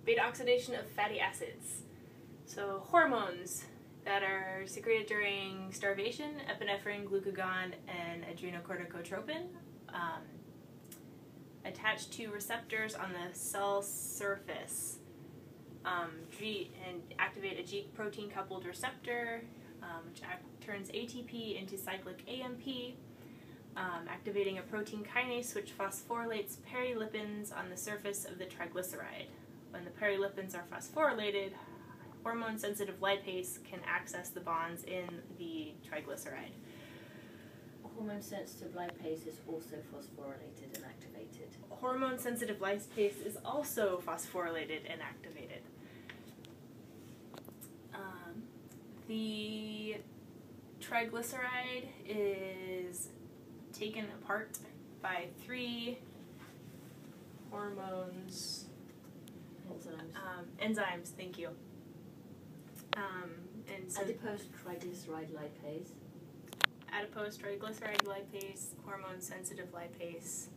Beta-oxidation of fatty acids. So hormones that are secreted during starvation, epinephrine, glucagon, and adrenocorticotropin, attached to receptors on the cell surface, and activate a G protein coupled receptor, which turns ATP into cyclic AMP, activating a protein kinase which phosphorylates perilipins on the surface of the triglyceride. When the perilipins are phosphorylated, hormone-sensitive lipase can access the bonds in the triglyceride. Hormone-sensitive lipase is also phosphorylated and activated. Hormone-sensitive lipase is also phosphorylated and activated. The triglyceride is taken apart by three hormones. Enzymes, thank you. And so adipose triglyceride lipase. Adipose triglyceride lipase, hormone-sensitive lipase,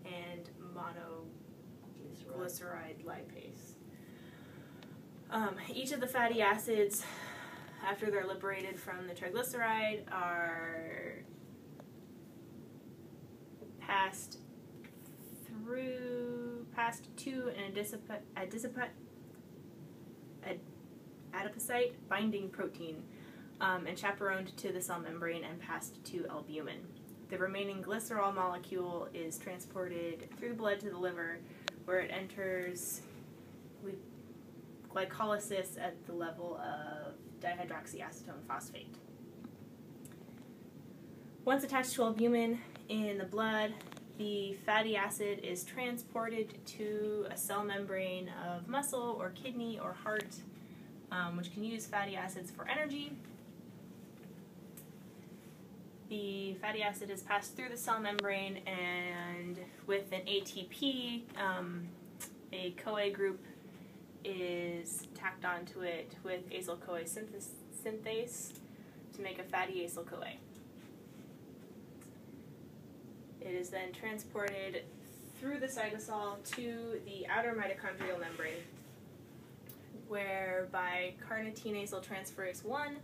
and monoglyceride lipase. Each of the fatty acids, after they're liberated from the triglyceride, are passed to an adipocyte binding protein and chaperoned to the cell membrane and passed to albumin. The remaining glycerol molecule is transported through the blood to the liver, where it enters glycolysis at the level of dihydroxyacetone phosphate. Once attached to albumin in the blood, the fatty acid is transported to a cell membrane of muscle or kidney or heart, which can use fatty acids for energy. The fatty acid is passed through the cell membrane, and with an ATP, a CoA group is tacked onto it with acyl-CoA synthase to make a fatty acyl-CoA. It is then transported through the cytosol to the outer mitochondrial membrane, where by carnitine acyltransferase 1,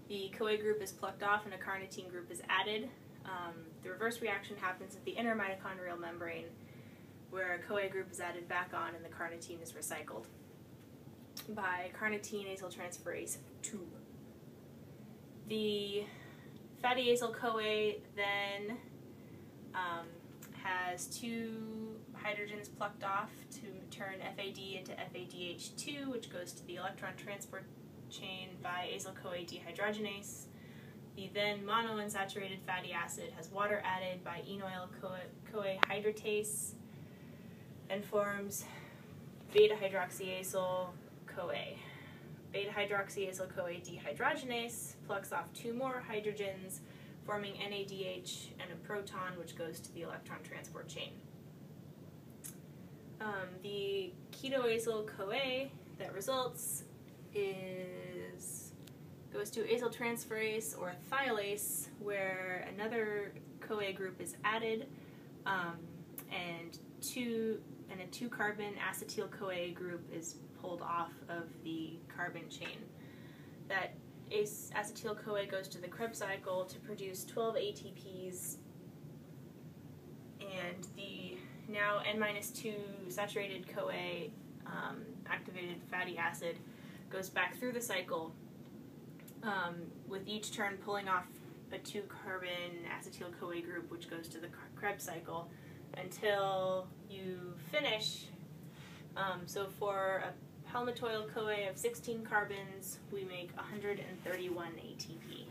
the CoA group is plucked off and a carnitine group is added. The reverse reaction happens at the inner mitochondrial membrane, where a CoA group is added back on and the carnitine is recycled by carnitine acyltransferase 2. The fatty acyl-CoA then has two hydrogens plucked off to turn FAD into FADH2, which goes to the electron transport chain by acyl-CoA dehydrogenase. The then monounsaturated fatty acid has water added by enoyl-CoA hydratase and forms beta-hydroxyacyl-CoA. Beta-hydroxyacyl-CoA dehydrogenase plucks off two more hydrogens, forming NADH and a proton, which goes to the electron transport chain. The ketoacyl-CoA that results goes to acyltransferase or thiolase, where another CoA group is added, and a 2-carbon acetyl-CoA group is pulled off of the carbon chain. That acetyl-CoA goes to the Krebs cycle to produce 12 ATPs, and the now N-2 saturated CoA activated fatty acid goes back through the cycle, with each turn pulling off a 2-carbon acetyl-CoA group, which goes to the Krebs cycle, until you finish. So for a palmitoyl-CoA of 16 carbons, we make 131 ATP.